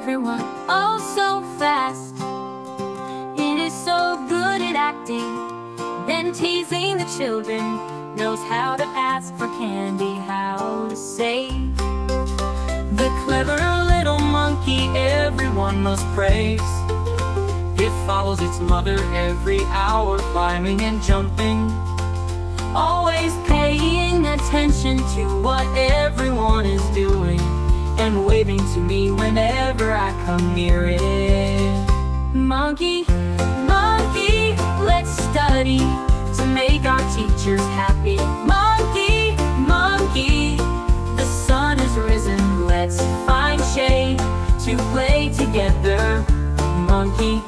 everyone, oh so fast. It is so good at acting, then teasing the children. Knows how to ask for candy, how to save. The clever little monkey everyone must praise. It follows its mother every hour, climbing and jumping, always paying attention to what everyone is doing, and waving to me whenever I come near it. Monkey, monkey, let's study to make our teachers happy. Monkey, monkey, the sun has risen, let's find shade to play together. Monkey,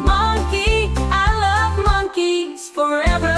monkey, I love monkeys forever.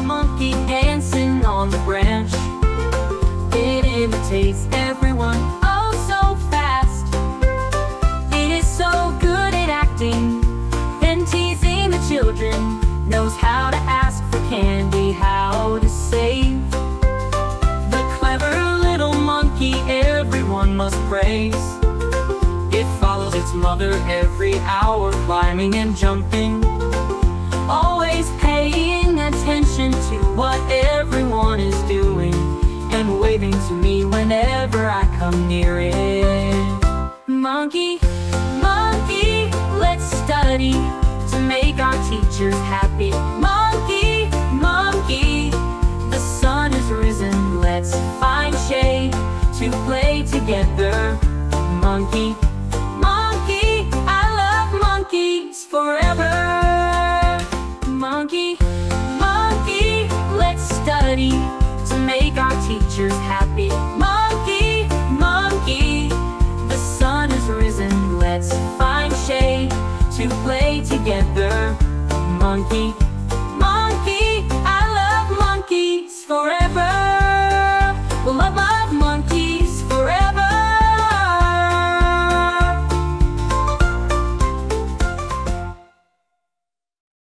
Monkey dancing on the branch. It imitates everyone, oh so fast. It is so good at acting, then teasing the children. Knows how to ask for candy, how to save. The clever little monkey everyone must praise. It follows its mother every hour, climbing and jumping, always paying attention to what everyone is doing, and waving to me whenever I come near it. Monkey, monkey, let's study to make our teachers happy. Monkey, monkey, the sun has risen, let's find shade to play together. Monkey, monkey, I love monkeys forever. Monkey, monkey, let's study to make our teachers happy. Monkey, monkey, the sun has risen, let's find shade to play together. Monkey,